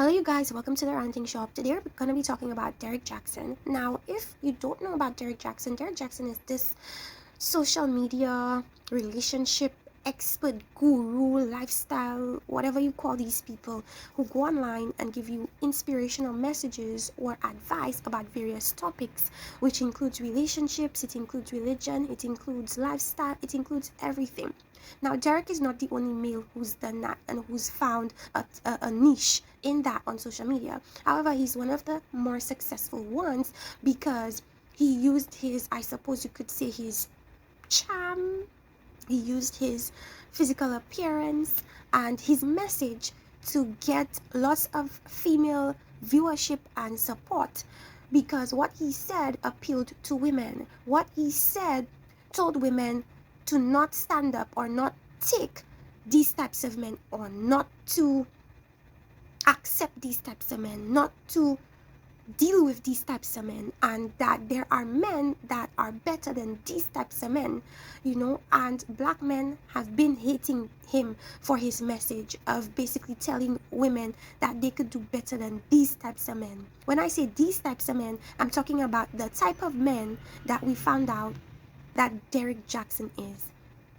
Hello you guys, welcome to the Ranting Shop. Today we're going to be talking about Derrik Jaxn. Now, if you don't know about Derrik Jaxn is this social media relationship expert, guru, lifestyle, whatever you call these people, who go online and give you inspirational messages or advice about various topics, which includes relationships, it includes religion, it includes lifestyle, it includes everything. Now, Derrik is not the only male who's done that and who's found a niche in that on social media. However, he's one of the more successful ones because he used his, I suppose you could say, his charm, he used his physical appearance and his message to get lots of female viewership and support, because what he said appealed to women. What he said told women to not stand up or not take these types of men, or not to accept these types of men, not to deal with these types of men, and that there are men that are better than these types of men, and black men have been hating him for his message of basically telling women that they could do better than these types of men. When I say these types of men, I'm talking about the type of men that we found out that Derrik Jaxn is: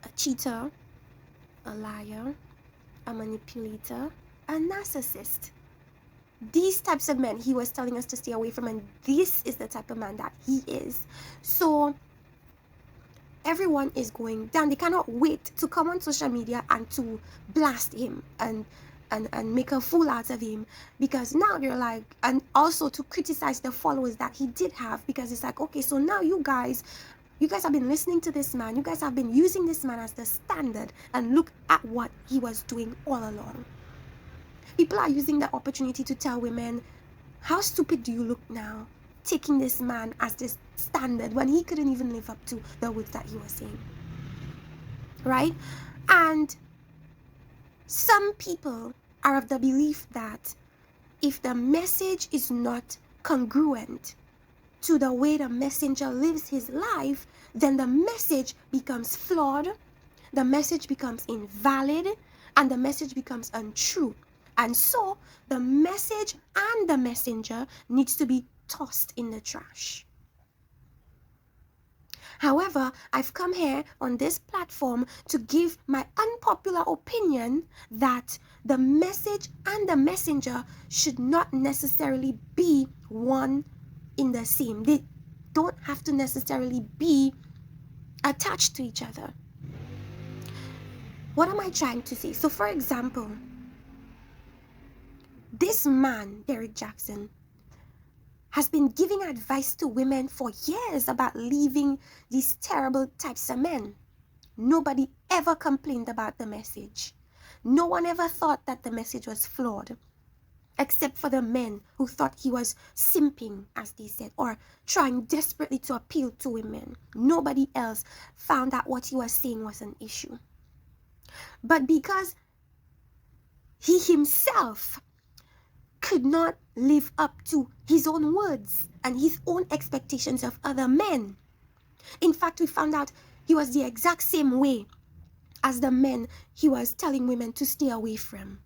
a cheater, a liar, a manipulator, a narcissist. These types of men he was telling us to stay away from, and this is the type of man that he is. So everyone is going down. They cannot wait to come on social media and to blast him and make a fool out of him, because now they're like, and also to criticize the followers that he did have, because it's like, okay, so now you guys have been listening to this man, you guys have been using this man as the standard, and look at what he was doing all along. People are using the opportunity to tell women, how stupid do you look now, taking this man as this standard when he couldn't even live up to the words that he was saying, right? And some people are of the belief that if the message is not congruent to the way the messenger lives his life, then the message becomes flawed, the message becomes invalid, and the message becomes untrue. And so the message and the messenger needs to be tossed in the trash. However, I've come here on this platform to give my unpopular opinion that the message and the messenger should not necessarily be one in the same. They don't have to necessarily be attached to each other. What am I trying to say? So, for example, this man, Derrik Jaxn, has been giving advice to women for years about leaving these terrible types of men. Nobody ever complained about the message. No one ever thought that the message was flawed, except for the men who thought he was simping, as they said, or trying desperately to appeal to women. Nobody else found that what he was saying was an issue. But because he himself could not live up to his own words and his own expectations of other men. In fact, we found out he was the exact same way as the men he was telling women to stay away from.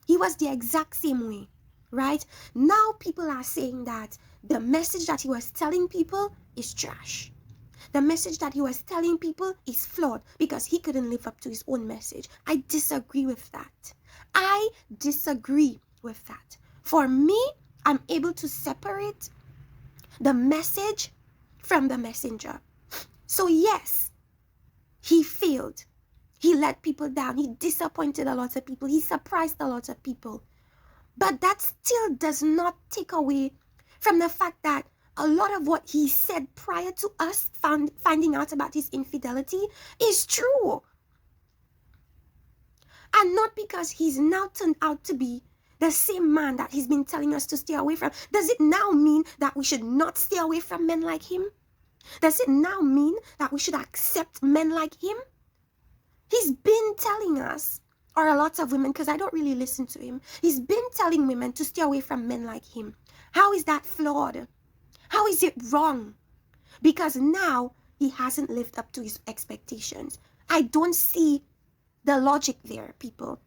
He was the exact same way, right? Now people are saying that the message that he was telling people is trash. The message that he was telling people is flawed because he couldn't live up to his own message. I disagree with that. I disagree with that. For me, I'm able to separate the message from the messenger. So yes, he failed. He let people down. He disappointed a lot of people. He surprised a lot of people. But that still does not take away from the fact that a lot of what he said prior to us finding out about his infidelity is true. And not because he's now turned out to be the same man that he's been telling us to stay away from, does it now mean that we should not stay away from men like him? Does it now mean that we should accept men like him? He's been telling us, or a lot of women, because I don't really listen to him, he's been telling women to stay away from men like him. How is that flawed? How is it wrong? Because now he hasn't lived up to his expectations. I don't see the logic there, people.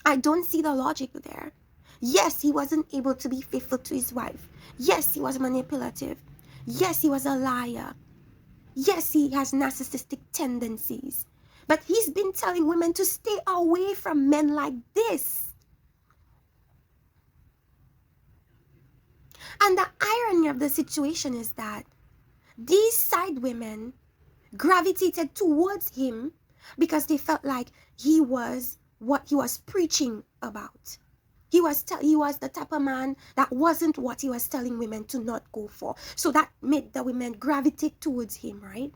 I don't see the logic there. Yes, he wasn't able to be faithful to his wife. Yes, he was manipulative. Yes, he was a liar. Yes, he has narcissistic tendencies. But he's been telling women to stay away from men like this. And the irony of the situation is that these side women gravitated towards him because they felt like he was what he was preaching about. He was the type of man that wasn't what he was telling women to not go for. So that made the women gravitate towards him, right?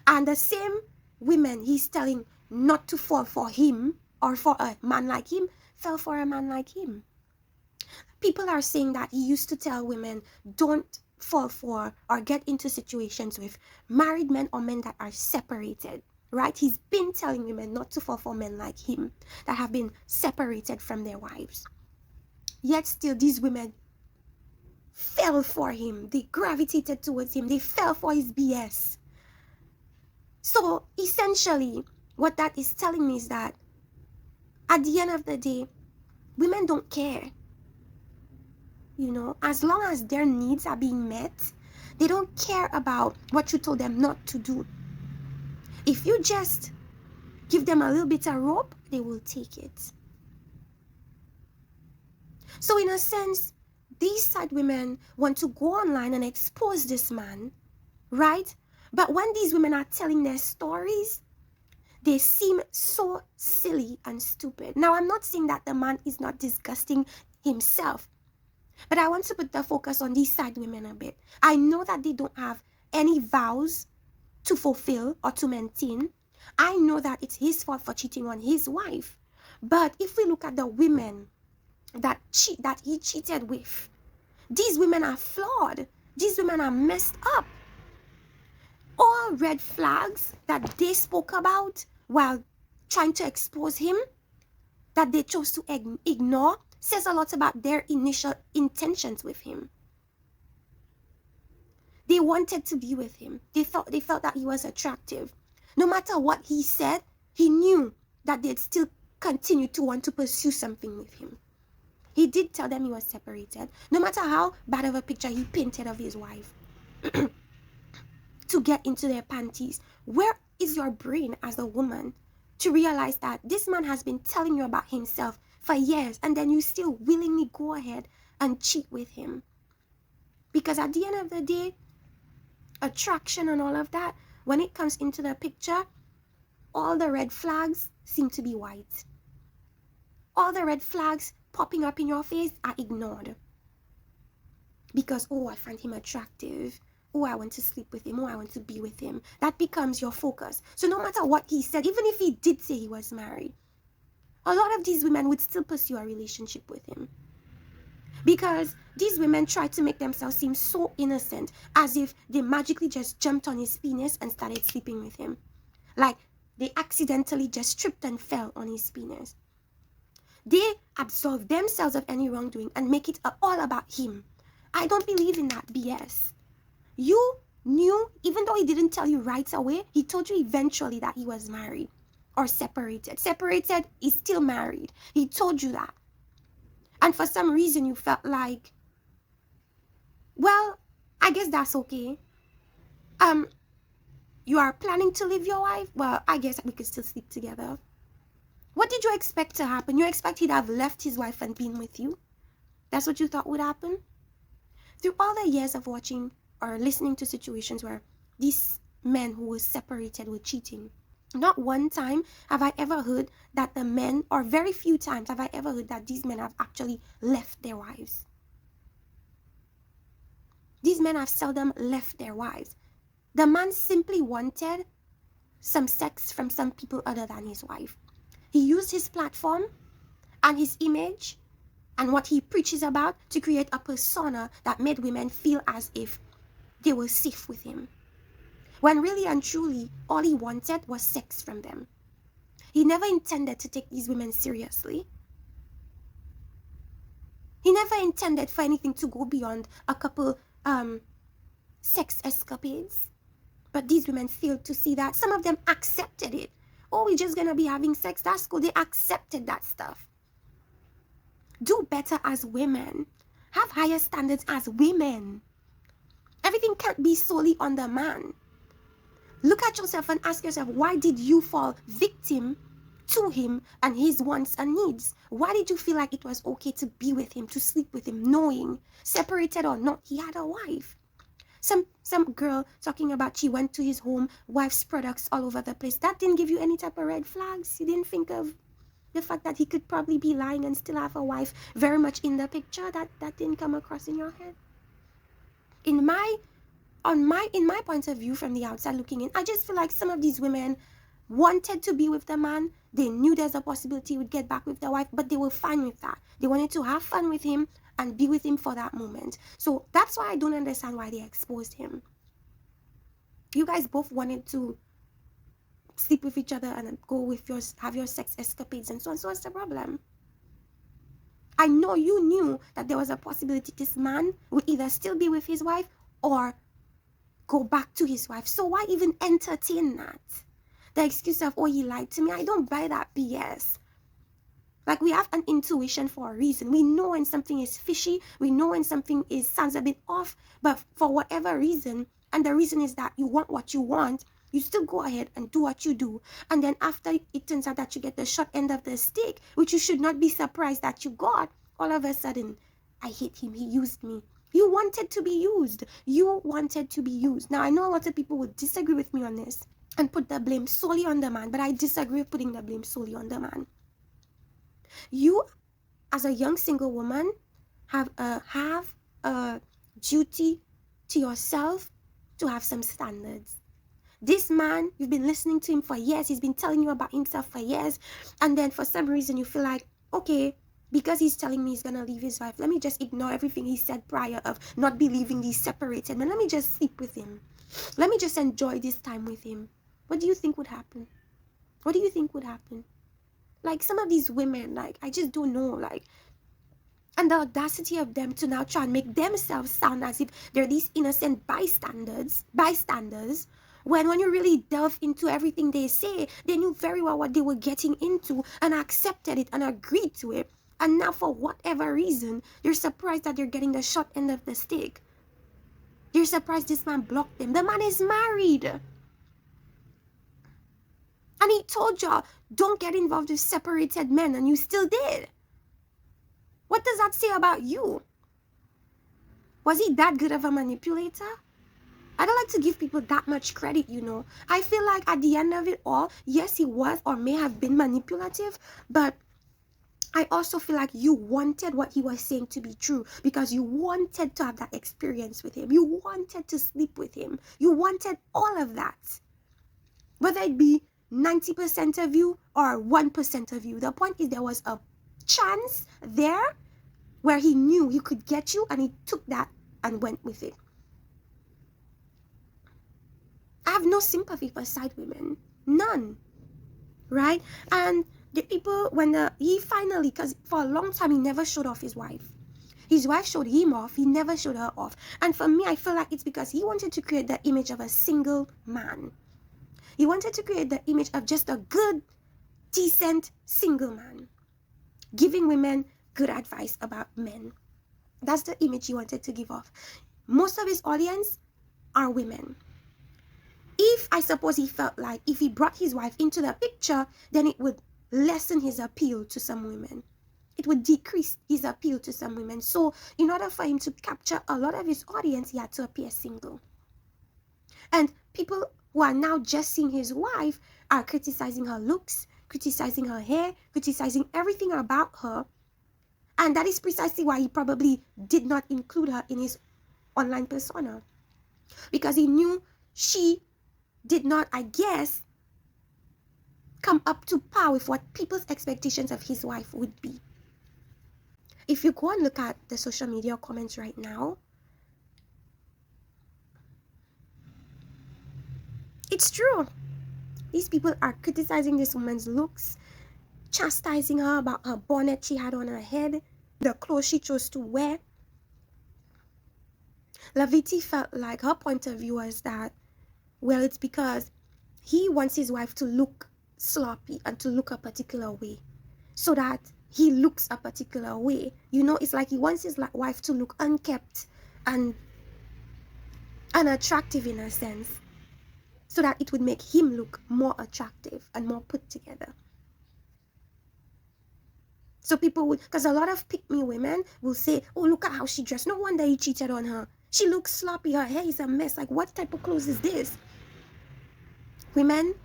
And the same women he's telling not to fall for him or for a man like him fell for a man like him. People are saying that he used to tell women, don't fall for or get into situations with married men or men that are separated, right? He's been telling women not to fall for men like him that have been separated from their wives. Yet still these women fell for him. They gravitated towards him. They fell for his BS. So essentially, what that is telling me is that at the end of the day, women don't care. You know, as long as their needs are being met, they don't care about what you told them not to do. If you just give them a little bit of rope, they will take it. So in a sense, these side women want to go online and expose this man, right? But when these women are telling their stories, they seem so silly and stupid. Now, I'm not saying that the man is not disgusting himself, but I want to put the focus on these side women a bit. I know that they don't have any vows to fulfill or to maintain. I know that it's his fault for cheating on his wife. But if we look at the women that he cheated with, these women are flawed. These women are messed up. All red flags that they spoke about while trying to expose him, that they chose to ignore, says a lot about their initial intentions with him. They wanted to be with him. They felt that he was attractive. No matter what he said, he knew that they'd still continue to want to pursue something with him. He did tell them he was separated. No matter how bad of a picture he painted of his wife to get into their panties. Where is your brain as a woman to realize that this man has been telling you about himself for years, and then you still willingly go ahead and cheat with him? Because at the end of the day, attraction and all of that, when it comes into the picture, all the red flags seem to be white. All the red flags popping up in your face are ignored. Because, oh, I find him attractive. Oh, I want to sleep with him. Oh, I want to be with him. That becomes your focus. So no matter what he said, even if he did say he was married, a lot of these women would still pursue a relationship with him. Because these women try to make themselves seem so innocent, as if they magically just jumped on his penis and started sleeping with him. Like they accidentally just tripped and fell on his penis. They absolve themselves of any wrongdoing and make it all about him. I don't believe in that BS. You knew, even though he didn't tell you right away, he told you eventually that he was married or separated. Separated is still married. He told you that. And for some reason you felt like, well, I guess that's okay. You are planning to leave your wife? Well, I guess we could still sleep together. What did you expect to happen? You expect he'd have left his wife and been with you? That's what you thought would happen? Through all the years of watching or listening to situations where these men who were separated were cheating, not one time have I ever heard that the men, or very few times have I ever heard that these men have actually left their wives. These men have seldom left their wives. The man simply wanted some sex from some people other than his wife. He used his platform and his image and what he preaches about to create a persona that made women feel as if they were safe with him. When really and truly, all he wanted was sex from them. He never intended to take these women seriously. He never intended for anything to go beyond a couple sex escapades. But these women failed to see that. Some of them accepted it. Oh, we're just going to be having sex. That's cool. They accepted that stuff. Do better as women. Have higher standards as women. Everything can't be solely on the man. Look at yourself and ask yourself, why did you fall victim to him and his wants and needs? Why did you feel like it was okay to be with him, to sleep with him, knowing, separated or not, he had a wife? Some girl talking about she went to his home, wife's products all over the place. That didn't give you any type of red flags? You didn't think of the fact that he could probably be lying and still have a wife very much in the picture? That didn't come across in your head? In my point of view, from the outside looking in, I just feel like some of these women wanted to be with the man. They knew there's a possibility he would get back with the wife, but they were fine with that. They wanted to have fun with him and be with him for that moment. So that's why I don't understand why they exposed him. You guys both wanted to sleep with each other and go with have your sex escapades and so on. So what's the problem? I know you knew that there was a possibility this man would either still be with his wife or go back to his wife. So why even entertain that? The excuse of, oh, he lied to me. I don't buy that BS. Like, we have an intuition for a reason. We know when something is fishy. We know when something sounds a bit off. But for whatever reason, and the reason is that you want what you want, you still go ahead and do what you do. And then after it turns out that you get the short end of the stick, which you should not be surprised that you got, all of a sudden, I hate him. He used me. You wanted to be used. You wanted to be used. Now, I know a lot of people would disagree with me on this and put the blame solely on the man, but I disagree with putting the blame solely on the man. You, as a young single woman, have a duty to yourself to have some standards. This man, you've been listening to him for years. He's been telling you about himself for years. And then for some reason, you feel like, okay, because he's telling me he's going to leave his wife, let me just ignore everything he said prior of not believing he's separated. But let me just sleep with him. Let me just enjoy this time with him. What do you think would happen? What do you think would happen? Like, some of these women, like, I just don't know, like, and the audacity of them to now try and make themselves sound as if they're these innocent bystanders, when you really delve into everything they say, they knew very well what they were getting into and accepted it and agreed to it. And now, for whatever reason, you're surprised that you're getting the short end of the stick. You're surprised this man blocked them. The man is married. And he told y'all, don't get involved with separated men, and you still did. What does that say about you? Was he that good of a manipulator? I don't like to give people that much credit, you know. I feel like at the end of it all, yes, he was or may have been manipulative, but I also feel like you wanted what he was saying to be true because you wanted to have that experience with him. You wanted to sleep with him. You wanted all of that. Whether it be 90% of you or 1% of you. The point is there was a chance there where he knew he could get you, and he took that and went with it. I have no sympathy for side women. None. Right? And the people, he finally, because for a long time he never showed off his wife. His wife showed him off. He never showed her off. And for me, I feel like it's because he wanted to create the image of a single man. He wanted to create the image of just a good, decent, single man. Giving women good advice about men. That's the image he wanted to give off. Most of his audience are women. I suppose he felt like if he brought his wife into the picture, then it would lessen his appeal to some women. It would decrease his appeal to some women. So in order for him to capture a lot of his audience, he had to appear single. And people who are now just seeing his wife are criticizing her looks, criticizing her hair, criticizing everything about her. And that is precisely why he probably did not include her in his online persona. Because he knew she did not, I guess, come up to par with what people's expectations of his wife would be. If you go and look at the social media comments right now, it's true. These people are criticizing this woman's looks, chastising her about her bonnet she had on her head, the clothes she chose to wear. Laviti felt like her point of view was that, well, it's because he wants his wife to look sloppy and to look a particular way so that he looks a particular way. You know, it's like he wants his wife to look unkempt and unattractive in a sense, so that it would make him look more attractive and more put together. So people would, because a lot of pick-me women will say, oh, look at how she dressed. No wonder he cheated on her. She looks sloppy. Her hair is a mess. Like, what type of clothes is this? Women,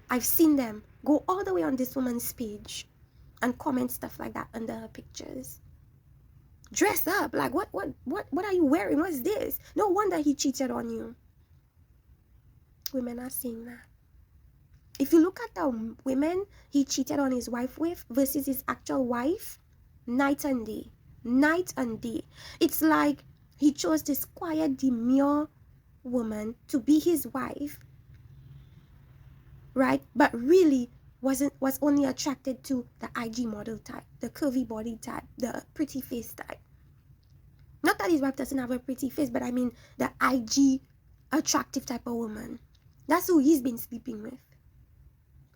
I've seen them go all the way on this woman's page and comment stuff like that under her pictures. Dress up. Like, what are you wearing? What's this? No wonder he cheated on you. Women are saying that. If you look at the women he cheated on his wife with versus his actual wife, night and day. Night and day. It's like he chose this quiet, demure woman to be his wife, right? But really was only attracted to the IG model type, the curvy body type, the pretty face type. Not that his wife doesn't have a pretty face, but I mean the IG attractive type of woman. That's who he's been sleeping with,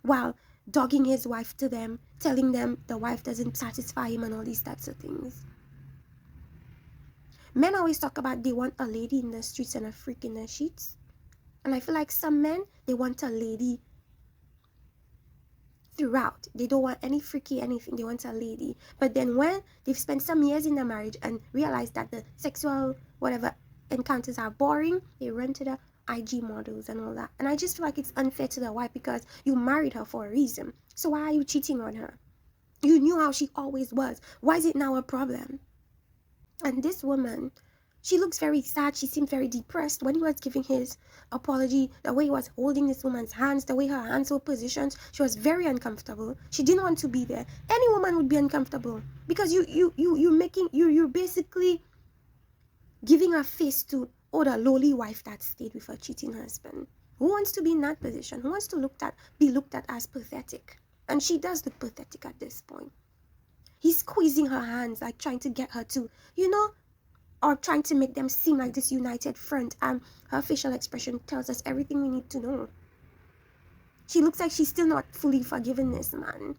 while dogging his wife to them, telling them the wife doesn't satisfy him and all these types of things. Men always talk about they want a lady in the streets and a freak in the sheets. And I feel like some men, they want a lady throughout. They don't want any freaky anything. They want a lady. But then when they've spent some years in the marriage and realize that the sexual whatever encounters are boring, they run to the IG models and all that. And I just feel like it's unfair to the wife, because you married her for a reason. So why are you cheating on her? You knew how she always was. Why is it now a problem? And this woman, she looks very sad. She seemed very depressed when he was giving his apology. The way he was holding this woman's hands, the way her hands were positioned, she was very uncomfortable. She didn't want to be there. Any woman would be uncomfortable, because you're basically giving a face to, oh, the lowly wife that stayed with her cheating husband. Who wants to be in that position? Who wants to be looked at as pathetic? And she does look pathetic at this point. He's squeezing her hands, like trying to get her to, or trying to make them seem like this united front. And her facial expression tells us everything we need to know. She looks like she's still not fully forgiven this man.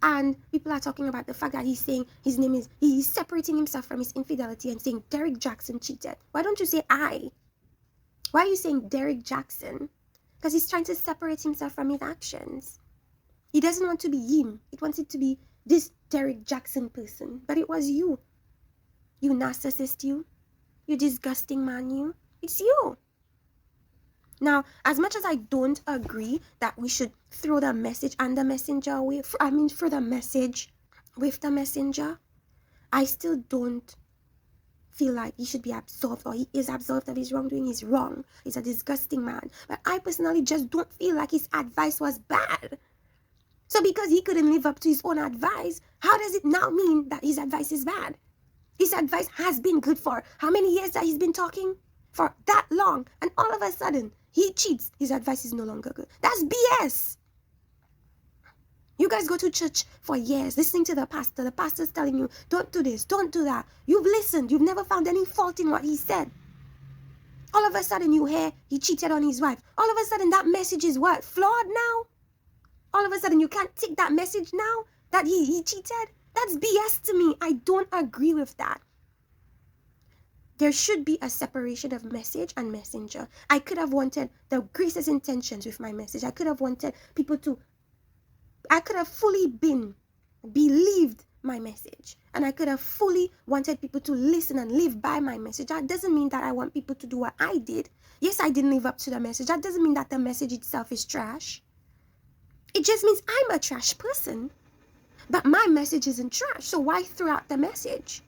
And people are talking about the fact that he's saying he's separating himself from his infidelity and saying Derrik Jaxn cheated. Why don't you say I? Why are you saying Derrik Jaxn? Because he's trying to separate himself from his actions. He doesn't want to be him. He wants it to be this Derrik Jaxn person. But it was you. You narcissist, you. You disgusting man, you. It's you. Now, as much as I don't agree that we should throw the message and the messenger away, throw the message with the messenger, I still don't feel like he should be absolved, or he is absolved of his wrongdoing. He's wrong. He's a disgusting man. But I personally just don't feel like his advice was bad. So because he couldn't live up to his own advice, how does it now mean that his advice is bad? His advice has been good for how many years that he's been talking? For that long. And all of a sudden, he cheats. His advice is no longer good. That's BS. You guys go to church for years, listening to the pastor. The pastor's telling you, don't do this, don't do that. You've listened. You've never found any fault in what he said. All of a sudden, you hear he cheated on his wife. All of a sudden, that message is what? Flawed now? All of a sudden, you can't take that message now that he cheated? That's BS to me. I don't agree with that. There should be a separation of message and messenger. I could have wanted the greatest intentions with my message. I could have wanted people to, I could have fully believed my message. And I could have fully wanted people to listen and live by my message. That doesn't mean that I want people to do what I did. Yes, I didn't live up to the message. That doesn't mean that the message itself is trash. It just means I'm a trash person. But my message isn't trash. So why throw out the message?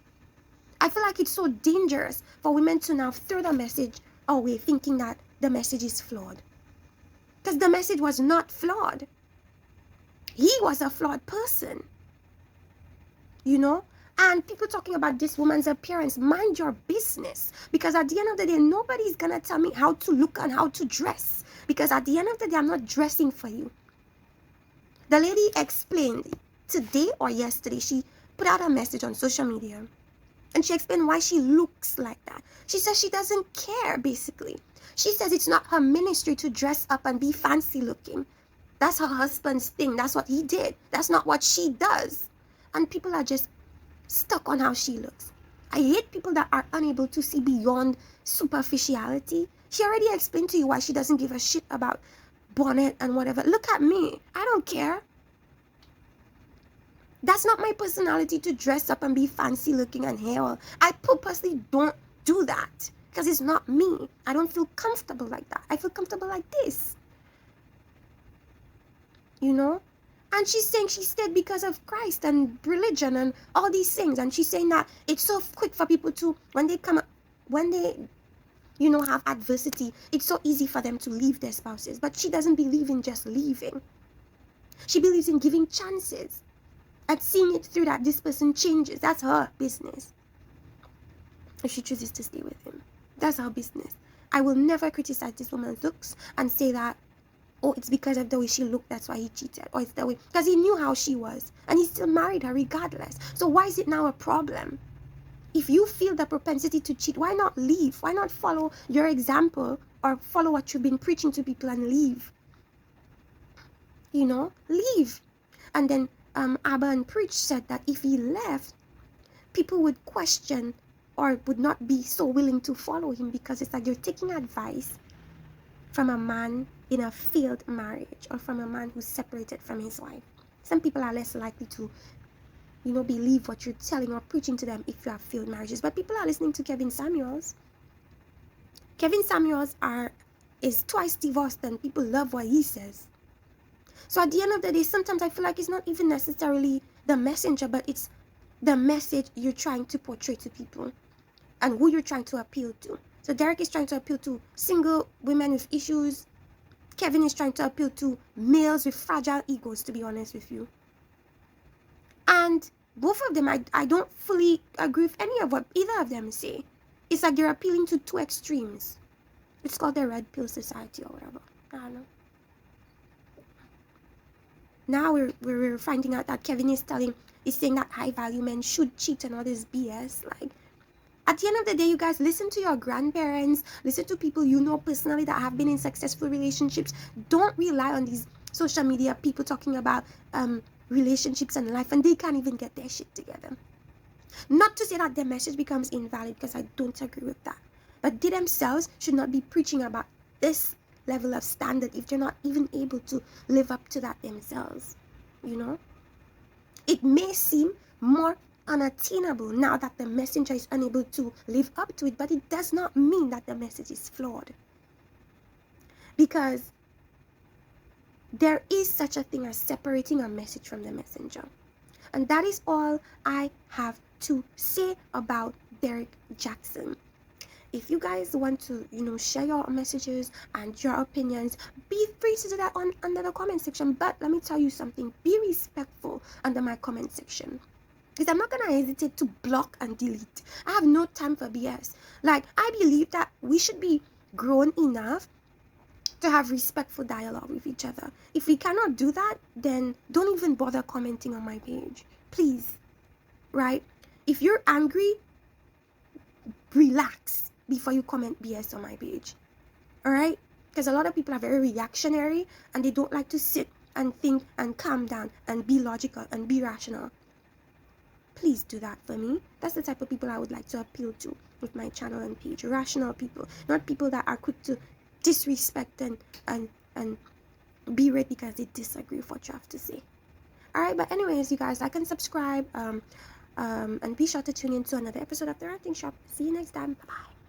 I feel like it's so dangerous for women to now throw the message away thinking that the message is flawed. Because the message was not flawed. He was a flawed person. And people talking about this woman's appearance, mind your business. Because at the end of the day, nobody's going to tell me how to look and how to dress. Because at the end of the day, I'm not dressing for you. The lady explained today or yesterday, she put out a message on social media. And she explained why she looks like that. She says she doesn't care, basically. She says it's not her ministry to dress up and be fancy looking. That's her husband's thing. That's what he did. That's not what she does. And people are just stuck on how she looks. I hate people that are unable to see beyond superficiality. She already explained to you why she doesn't give a shit about bonnet and whatever. Look at me. I don't care. That's not my personality to dress up and be fancy looking and hair. I purposely don't do that because it's not me. I don't feel comfortable like that. I feel comfortable like this. You know? And she's saying she stayed because of Christ and religion and all these things. And she's saying that it's so quick for people to, when they have adversity, it's so easy for them to leave their spouses. But she doesn't believe in just leaving. She believes in giving chances and seeing it through that this person changes. That's her business. If she chooses to stay with him, that's her business. I will never criticize this woman's looks and say that, oh, it's because of the way she looked, that's why he cheated. Or it's the way, because he knew how she was. And he still married her regardless. So why is it now a problem? If you feel the propensity to cheat, why not leave? Why not follow your example or follow what you've been preaching to people and leave? You know, leave. And then Abba and Preach said that if he left, people would question or would not be so willing to follow him because it's like you're taking advice from a man in a failed marriage or from a man who's separated from his wife. Some people are less likely to, believe what you're telling or preaching to them if you have failed marriages. But people are listening to Kevin Samuels. Kevin Samuels is twice divorced and people love what he says. So at the end of the day, sometimes I feel like it's not even necessarily the messenger, but it's the message you're trying to portray to people and who you're trying to appeal to. So Derrik is trying to appeal to single women with issues. Kevin is trying to appeal to males with fragile egos, to be honest with you. And both of them, I don't fully agree with any of what either of them say. It's like they're appealing to two extremes. It's called the red pill society or whatever. I don't know. Now we're finding out that Kevin is saying that high value men should cheat and all this BS. Like, at the end of the day, you guys, listen to your grandparents, listen to people you know personally that have been in successful relationships. Don't rely on these social media people talking about relationships and life, and they can't even get their shit together. Not to say that their message becomes invalid, because I don't agree with that. But they themselves should not be preaching about this level of standard if they're not even able to live up to that themselves. You know? It may seem more unattainable now that the messenger is unable to live up to it, but it does not mean that the message is flawed. Because there is such a thing as separating a message from the messenger. And that is all I have to say about Derrik Jaxn. If you guys want to, share your messages and your opinions, be free to do that under the comment section. But let me tell you something, be respectful under my comment section. Because I'm not going to hesitate to block and delete. I have no time for BS. Like, I believe that we should be grown enough to have respectful dialogue with each other. If we cannot do that, then don't even bother commenting on my page. Please. Right? If you're angry, relax before you comment BS on my page. Alright? Because a lot of people are very reactionary and they don't like to sit and think and calm down and be logical and be rational. Please do that for me. That's the type of people I would like to appeal to with my channel and page. Rational people, not people that are quick to disrespect and berate because they disagree with what you have to say. Alright, but anyways, you guys, like and subscribe and be sure to tune in to another episode of The Ranting Shop. See you next time. Bye-bye.